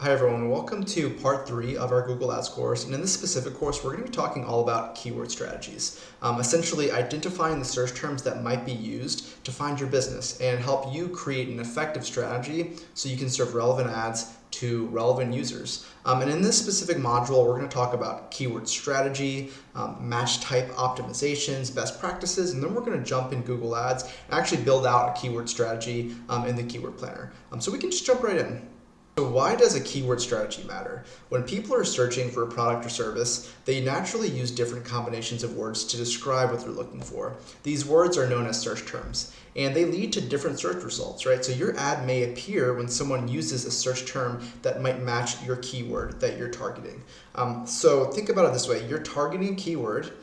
Hi everyone, welcome to part 3 of our Google Ads course, and in this specific course we're going to be talking all about keyword strategies, essentially identifying the search terms that might be used to find your business and help you create an effective strategy so you can serve relevant ads to relevant users. And in this specific module we're going to talk about keyword strategy, match type optimizations, best practices, and then we're going to jump in Google Ads and actually build out a keyword strategy in the keyword planner. So we can just jump right in. So why does a keyword strategy matter? When people are searching for a product or service, they naturally use different combinations of words to describe what they're looking for. These words are known as search terms, and they lead to different search results, right? So your ad may appear when someone uses a search term that might match your keyword that you're targeting. So think about it this way. You're targeting keyword,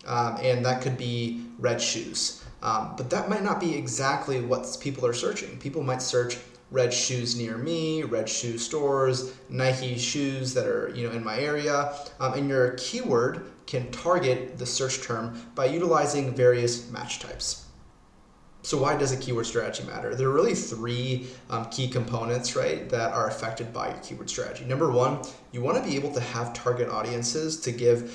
and that could be red shoes. But that might not be exactly what people are searching. People might search red shoes near me, red shoe stores, Nike shoes that are in my area, and your keyword can target the search term by utilizing various match types. So why does a keyword strategy matter? There are really three key components, right, that are affected by your keyword strategy. Number one, you want to be able to have target audiences to give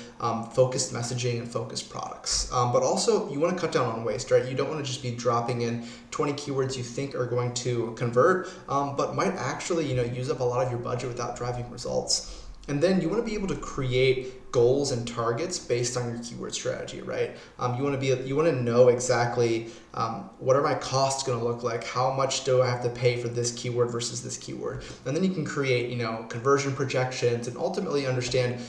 focused messaging and focused products. But also, you want to cut down on waste, right? You don't want to just be dropping in 20 keywords you think are going to convert, but might actually use up a lot of your budget without driving results. And then you want to be able to create goals and targets based on your keyword strategy, right? You want to know exactly what are my costs going to look like? How much do I have to pay for this keyword versus this keyword? And then you can create, conversion projections and ultimately understand,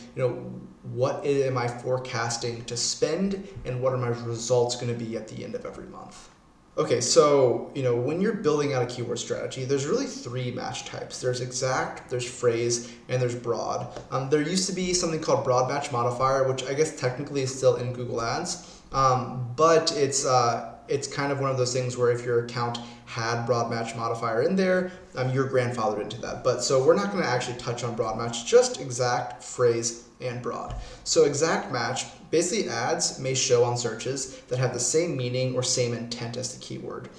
what am I forecasting to spend and what are my results going to be at the end of every month? Okay, so when you're building out a keyword strategy, there's really three match types. There's exact, there's phrase, and there's broad. There used to be something called broad match modifier, which I guess technically is still in Google Ads, but it's kind of one of those things where if your account had broad match modifier in there, you're grandfathered into that. But so we're not going to actually touch on broad match, just exact, phrase, and broad. So exact match, basically ads may show on searches that have the same meaning or same intent as the keyword.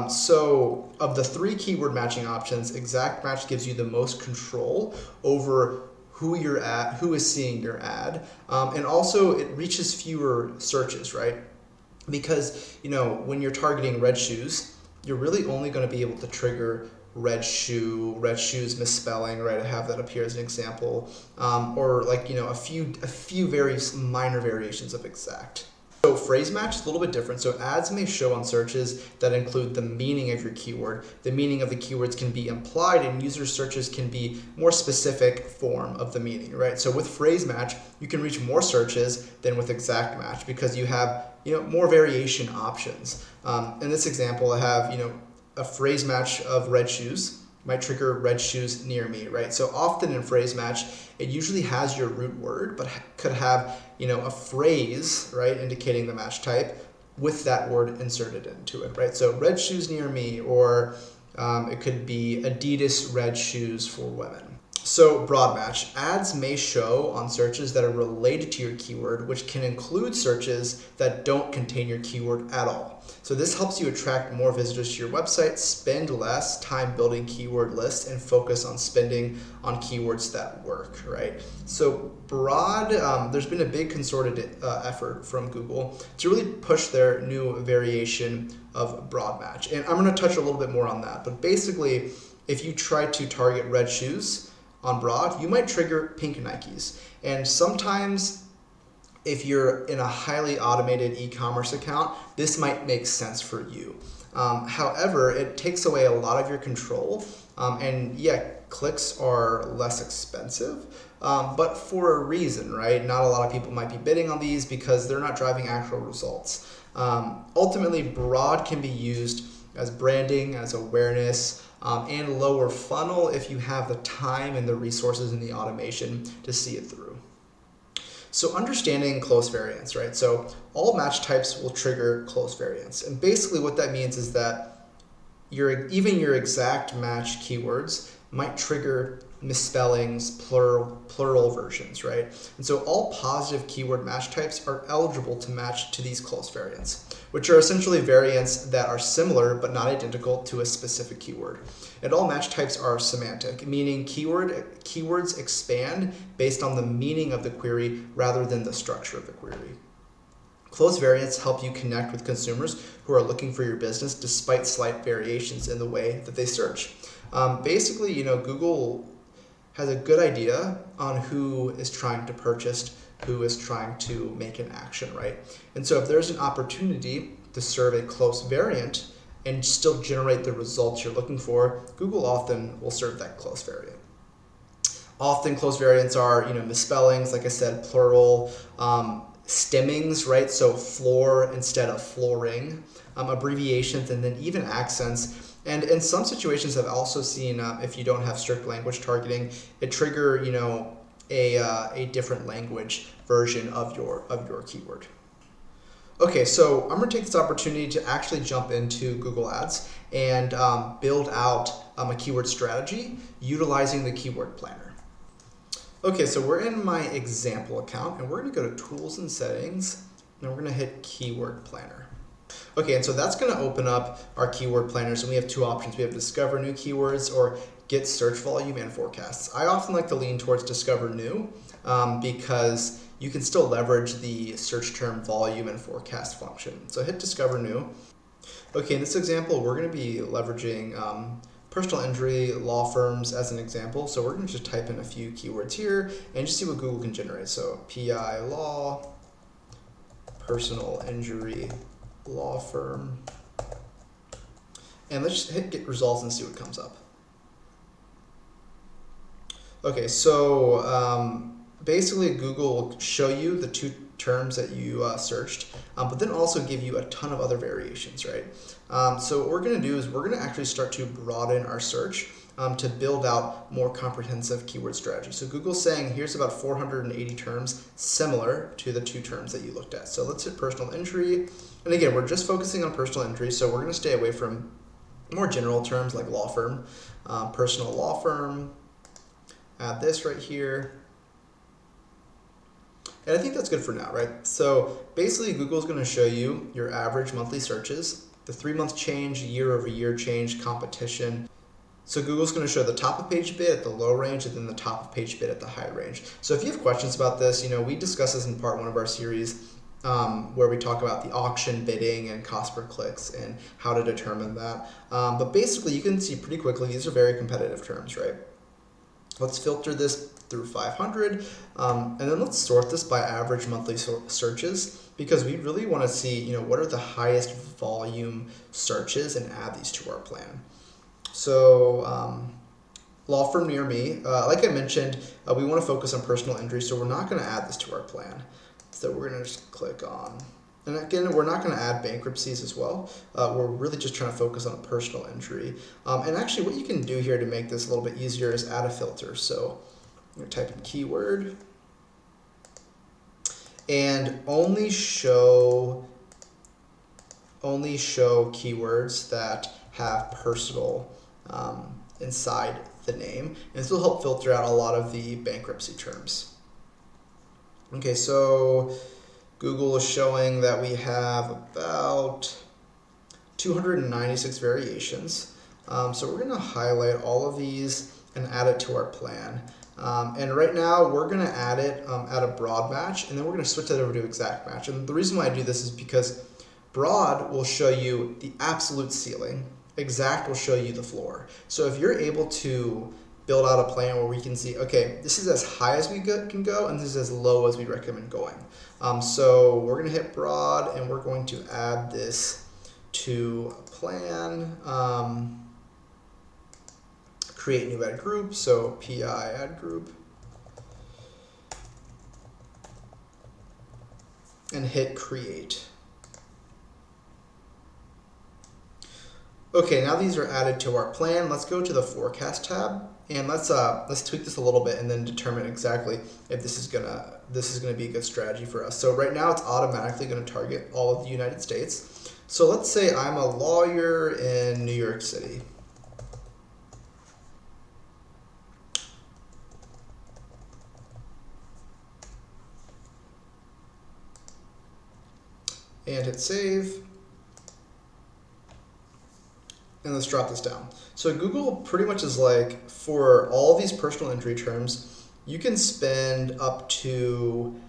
So of the three keyword matching options, exact match gives you the most control over who is seeing your ad, and also it reaches fewer searches, right? Because when you're targeting red shoes, you're really only going to be able to trigger red shoes misspelling, right? I have that up here as an example, or a few very minor variations of exact. So phrase match is a little bit different. So ads may show on searches that include the meaning of your keyword. The meaning of the keywords can be implied and user searches can be more specific form of the meaning, right? So with phrase match, you can reach more searches than with exact match because you have more variation options. In this example, I have a phrase match of red shoes might trigger red shoes near me, right? So often in phrase match, it usually has your root word, but could have, a phrase, right, indicating the match type with that word inserted into it, right? So red shoes near me, or it could be Adidas red shoes for women. So broad match, ads may show on searches that are related to your keyword, which can include searches that don't contain your keyword at all. So this helps you attract more visitors to your website, spend less time building keyword lists, and focus on spending on keywords that work, right? So broad, there's been a big concerted effort from Google to really push their new variation of broad match. And I'm going to touch a little bit more on that. But basically, if you try to target red shoes on broad, you might trigger pink Nikes. And sometimes if you're in a highly automated e-commerce account, this might make sense for you. However, it takes away a lot of your control. And yeah, clicks are less expensive, but for a reason, right? Not a lot of people might be bidding on these because they're not driving actual results. Ultimately, broad can be used as branding, as awareness, and lower funnel if you have the time and the resources and the automation to see it through. So understanding close variants, right? So all match types will trigger close variants. And basically what that means is that even your exact match keywords might trigger misspellings, plural versions, right? And so all positive keyword match types are eligible to match to these close variants. which are essentially variants that are similar but not identical to a specific keyword. And all match types are semantic, meaning keywords expand based on the meaning of the query rather than the structure of the query. Close variants help you connect with consumers who are looking for your business despite slight variations in the way that they search. Basically, Google has a good idea on who is trying to purchase, who is trying to make an action, right? And so if there's an opportunity to serve a close variant and still generate the results you're looking for, Google often will serve that close variant. Often close variants are, misspellings, like I said, plural, stemmings, right? So floor instead of flooring, abbreviations, and then even accents. And in some situations, I've also seen if you don't have strict language targeting, it trigger a different language version of your keyword. Okay, so I'm going to take this opportunity to actually jump into Google Ads and build out a keyword strategy utilizing the keyword planner. Okay, so we're in my example account, and we're going to go to Tools and Settings, and we're going to hit Keyword Planner. Okay, and so that's going to open up our keyword planners, and we have two options. We have Discover New Keywords or Get Search Volume and Forecasts. I often like to lean towards Discover New because you can still leverage the search term volume and forecast function. So hit Discover New. Okay, in this example, we're going to be leveraging personal injury law firms as an example. So we're going to just type in a few keywords here and just see what Google can generate. So PI law, personal injury law firm, and let's just hit get results and see what comes up. Okay, so basically Google will show you the two terms that you searched, but then also give you a ton of other variations, right? So what we're going to do is we're going to actually start to broaden our search to build out more comprehensive keyword strategy. So Google's saying here's about 480 terms similar to the two terms that you looked at. So let's hit personal injury. And again, we're just focusing on personal injury, so we're going to stay away from more general terms like law firm, personal law firm. Add this right here. And I think that's good for now, right? So basically Google's going to show you your average monthly searches, the 3-month change, year-over-year change, competition. So Google's going to show the top of page bid at the low range and then the top of page bid at the high range. So if you have questions about this, we discuss this in part 1 of our series where we talk about the auction bidding and cost per clicks and how to determine that. But basically you can see pretty quickly these are very competitive terms, right? Let's filter this through 500, and then let's sort this by average monthly searches because we really want to see, what are the highest volume searches and add these to our plan. So law firm near me, like I mentioned, we want to focus on personal injury, so we're not going to add this to our plan. So we're going to just click on, and again, we're not going to add bankruptcies as well. We're really just trying to focus on personal injury. And actually what you can do here to make this a little bit easier is add a filter. So I'm going to type in keyword and only show keywords that have personal inside the name. And this will help filter out a lot of the bankruptcy terms. Okay, so Google is showing that we have about 296 variations. So we're going to highlight all of these and add it to our plan. And right now we're going to add it at a broad match, and then we're going to switch that over to exact match. And the reason why I do this is because broad will show you the absolute ceiling. Exact will show you the floor. So if you're able to build out a plan where we can see, okay, this is as high as we can go, and this is as low as we recommend going. So we're going to hit broad, and we're going to add this to a plan. Create new ad group, so PI ad group. And hit create. Okay, now these are added to our plan. Let's go to the forecast tab and let's tweak this a little bit and then determine exactly if this is gonna be a good strategy for us. So right now it's automatically gonna target all of the United States. So let's say I'm a lawyer in New York City. And hit save. And let's drop this down. So Google pretty much is like, for all these personal injury terms, you can spend up to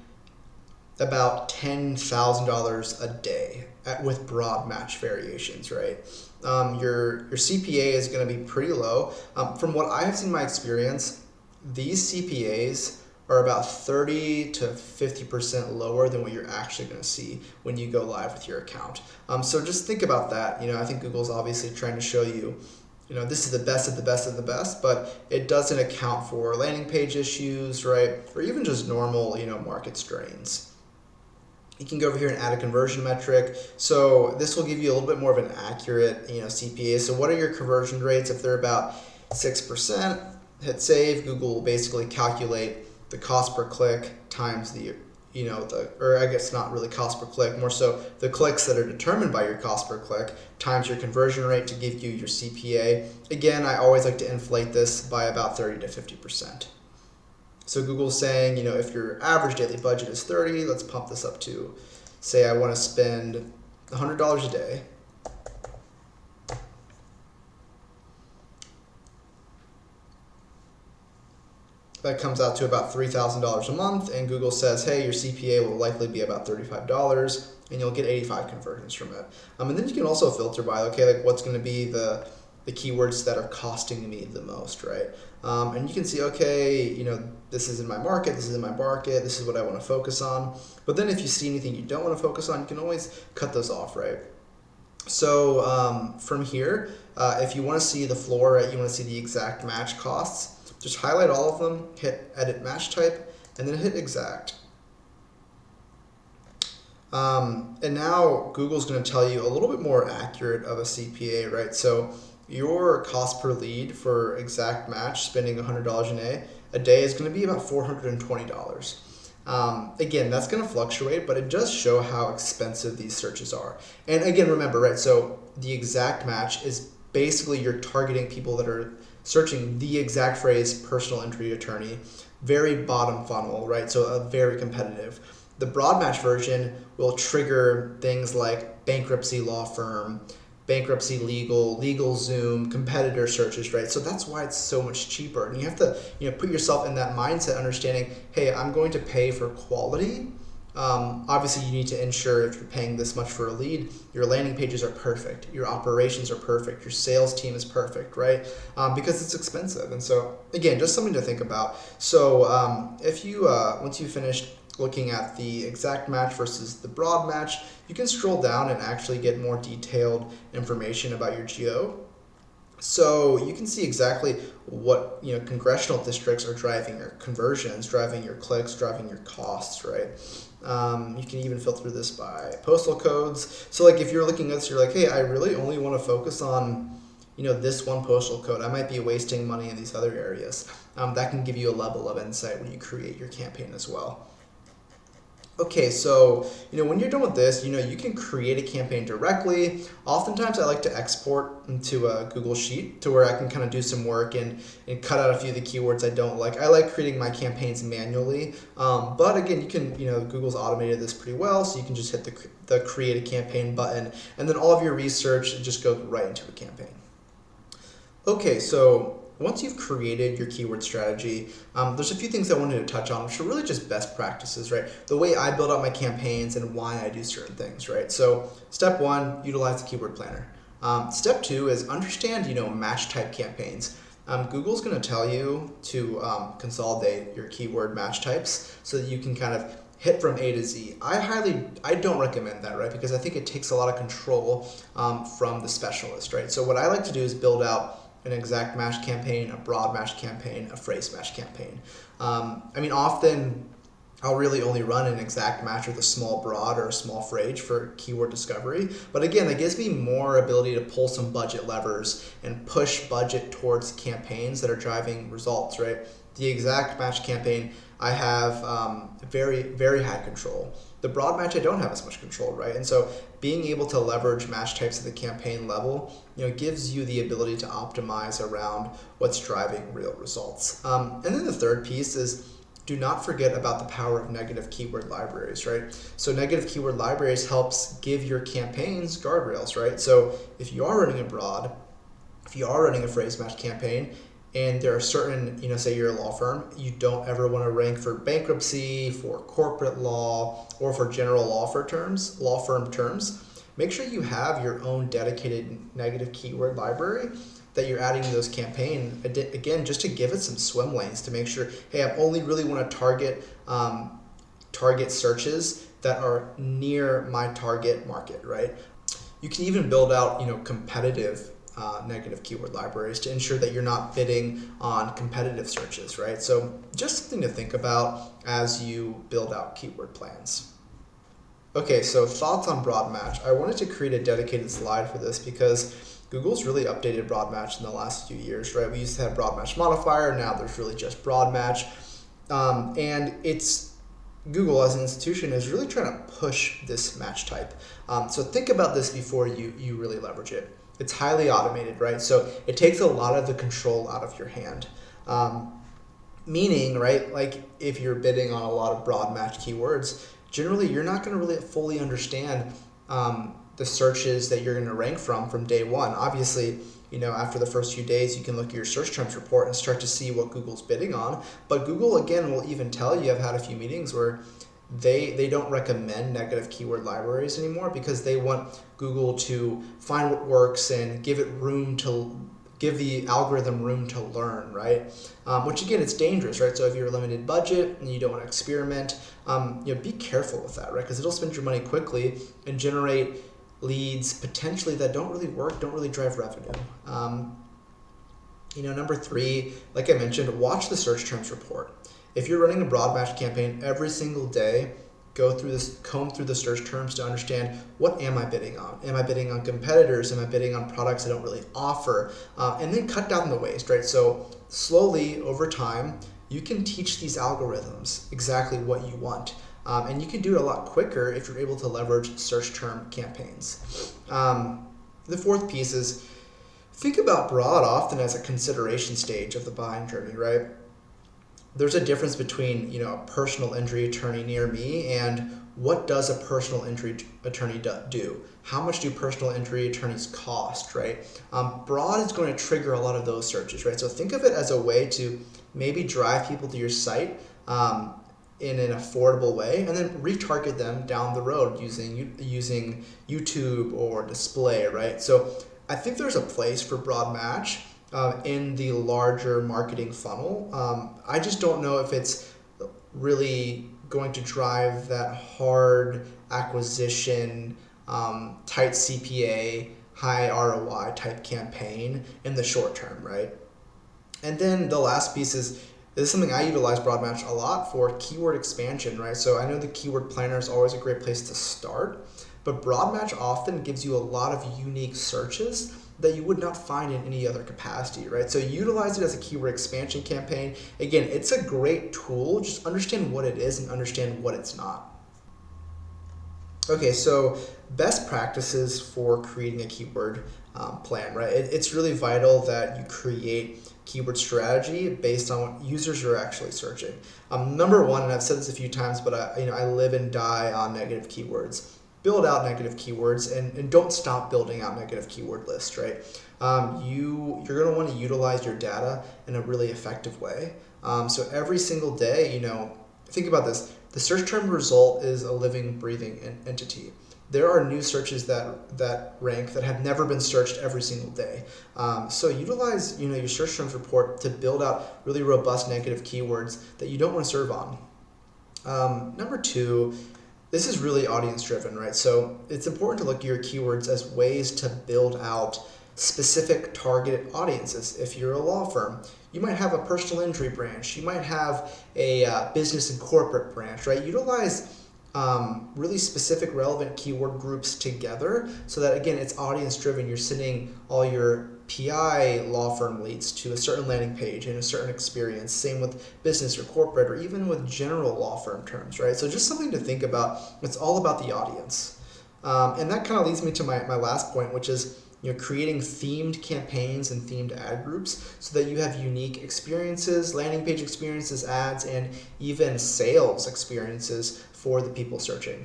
about $10,000 a day with broad match variations, right? Your CPA is going to be pretty low. From what I have seen in my experience, these CPAs are about 30 to 50% lower than what you're actually going to see when you go live with your account. So just think about that. I think Google's obviously trying to show you, this is the best of the best of the best, but it doesn't account for landing page issues, right? Or even just normal, market strains. You can go over here and add a conversion metric. So this will give you a little bit more of an accurate, CPA. So what are your conversion rates? If they're about 6%, hit save. Google will basically calculate the cost per click times or I guess not really cost per click, more so the clicks that are determined by your cost per click times your conversion rate to give you your CPA. Again, I always like to inflate this by about 30 to 50%. So Google's saying, if your average daily budget is 30, let's pump this up to, say I want to spend $100 a day. That comes out to about $3,000 a month, and Google says, hey, your CPA will likely be about $35, and you'll get 85 conversions from it. And then you can also filter by, okay, like what's going to be the keywords that are costing me the most, right? And you can see, okay, this is in my market, this is in my market, this is what I want to focus on. But then if you see anything you don't want to focus on, you can always cut those off, right? So from here, if you want to see the floor, right, you want to see the exact match costs, just highlight all of them, hit edit match type, and then hit exact. And now Google's going to tell you a little bit more accurate of a CPA, right? So your cost per lead for exact match, spending $100 a day is going to be about $420. Again, that's going to fluctuate, but it does show how expensive these searches are. And again, remember, right, so the exact match is basically you're targeting people that are searching the exact phrase personal injury attorney, very bottom funnel, right? So very competitive. The broad match version will trigger things like bankruptcy law firm, bankruptcy legal Zoom, competitor searches, right? So that's why it's so much cheaper. And you have to, put yourself in that mindset, understanding, hey, I'm going to pay for quality. Obviously, you need to ensure if you're paying this much for a lead, your landing pages are perfect, your operations are perfect, your sales team is perfect, right? Because it's expensive. And so, again, just something to think about. So if you, once you finished looking at the exact match versus the broad match, you can scroll down and actually get more detailed information about your geo. So you can see exactly what congressional districts are driving your conversions, driving your clicks, driving your costs, right? You can even filter this by postal codes. So like if you're looking at this, you're like, hey, I really only want to focus on this one postal code. I might be wasting money in these other areas. That can give you a level of insight when you create your campaign as well. Okay, so when you're done with this, you can create a campaign directly. Oftentimes I like to export into a Google Sheet to where I can kind of do some work and cut out a few of the keywords I don't like. I like creating my campaigns manually, but again, you can, Google's automated this pretty well, so you can just hit the create a campaign button, and then all of your research just goes right into a campaign. Okay, so once you've created your keyword strategy, there's a few things I wanted to touch on, which are really just best practices, right? The way I build out my campaigns and why I do certain things, right? So step one, utilize the keyword planner. Step two is understand, match type campaigns. Google's going to tell you to consolidate your keyword match types so that you can kind of hit from A to Z. I don't recommend that, right? Because I think it takes a lot of control from the specialist, right? So what I like to do is build out an exact match campaign, a broad match campaign, a phrase match campaign. Often I'll really only run an exact match with a small broad or a small phrase for keyword discovery. But again, that gives me more ability to pull some budget levers and push budget towards campaigns that are driving results, right? The exact match campaign, I have very, very high control. The broad match, I don't have as much control, right? And so being able to leverage match types at the campaign level, gives you the ability to optimize around what's driving real results. And then the third piece is do not forget about the power of negative keyword libraries, right? So negative keyword libraries helps give your campaigns guardrails, right? So if you are running a broad, if you are running a phrase match campaign and there are certain, say you're a law firm, you don't ever want to rank for bankruptcy, for corporate law, or for general law firm terms, make sure you have your own dedicated negative keyword library that you're adding to those campaigns, again, just to give it some swim lanes to make sure, hey, I only really want to target searches that are near my target market, right? You can even build out, competitive negative keyword libraries to ensure that you're not bidding on competitive searches, right? So just something to think about as you build out keyword plans. Okay, so thoughts on broad match. I wanted to create a dedicated slide for this because Google's really updated broad match in the last few years, right? We used to have broad match modifier, now there's really just broad match. And it's Google as an institution is really trying to push this match type. So think about this before you really leverage it. It's highly automated, right? So it takes a lot of the control out of your hand. Meaning, right, like if you're bidding on a lot of broad match keywords, generally you're not going to really fully understand the searches that you're going to rank from day one. Obviously, after the first few days, you can look at your search terms report and start to see what Google's bidding on. But Google, again, will even tell you, I've had a few meetings where they don't recommend negative keyword libraries anymore because they want Google to find what works and give the algorithm room to learn, right? Which again, it's dangerous, right? So if you're a limited budget and you don't want to experiment, be careful with that, right? Because it'll spend your money quickly and generate leads potentially that don't really work, don't really drive revenue. Number 3, like I mentioned, watch the search terms report. If you're running a broad match campaign every single day, comb through the search terms to understand, what am I bidding on? Am I bidding on competitors? Am I bidding on products I don't really offer? And then cut down the waste, right? So slowly over time, you can teach these algorithms exactly what you want. And you can do it a lot quicker if you're able to leverage search term campaigns. The 4th piece is think about broad often as a consideration stage of the buying journey, right? There's a difference between, a personal injury attorney near me and what does a personal injury attorney do? How much do personal injury attorneys cost, right? Broad is going to trigger a lot of those searches, right? So think of it as a way to maybe drive people to your site in an affordable way and then retarget them down the road using YouTube or display, right? So I think there's a place for broad match in the larger marketing funnel. I just don't know if it's really going to drive that hard acquisition, tight CPA, high ROI type campaign in the short term, right? And then the last piece is, this is something I utilize broad match a lot for, keyword expansion, right? So I know the keyword planner is always a great place to start, but broad match often gives you a lot of unique searches that you would not find in any other capacity, right? So utilize it as a keyword expansion campaign. Again, it's a great tool. Just understand what it is and understand what it's not. Okay, so best practices for creating a keyword plan, right? It's really vital that you create keyword strategy based on what users are actually searching. Number 1, and I've said this a few times, but I live and die on negative keywords. Build out negative keywords and don't stop building out negative keyword lists, right? You're going to want to utilize your data in a really effective way. So every single day, think about this. The search term result is a living, breathing entity. There are new searches that rank that have never been searched every single day. So utilize your search terms report to build out really robust negative keywords that you don't want to serve on. Number 2, this is really audience driven, right? So it's important to look at your keywords as ways to build out specific targeted audiences. If you're a law firm, you might have a personal injury branch. You might have a business and corporate branch, right? Utilize really specific relevant keyword groups together so that, again, it's audience driven. You're sending all your PI law firm leads to a certain landing page and a certain experience. Same with business or corporate or even with general law firm terms, right? So just something to think about. It's all about the audience. And that kind of leads me to my last point, which is creating themed campaigns and themed ad groups so that you have unique experiences, landing page experiences, ads, and even sales experiences for the people searching.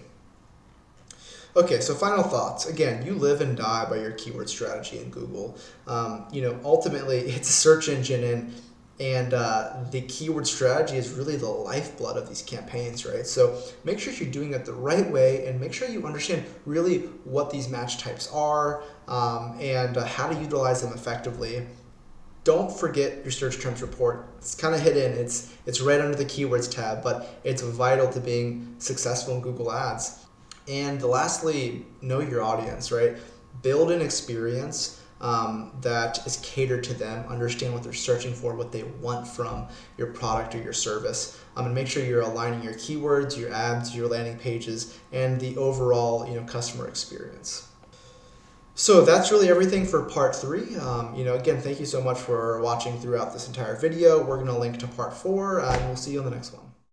Okay, so final thoughts. Again, you live and die by your keyword strategy in Google. Ultimately, it's a search engine, and the keyword strategy is really the lifeblood of these campaigns, right? So make sure you're doing it the right way, and make sure you understand really what these match types are, and how to utilize them effectively. Don't forget your search terms report. It's kind of hidden. It's right under the keywords tab, but it's vital to being successful in Google Ads. And lastly, know your audience, right? Build an experience that is catered to them. Understand what they're searching for, what they want from your product or your service, and make sure you're aligning your keywords, your ads, your landing pages, and the overall customer experience. So that's really everything for part 3. Again, thank you so much for watching throughout this entire video. We're going to link to part 4, and we'll see you on the next one.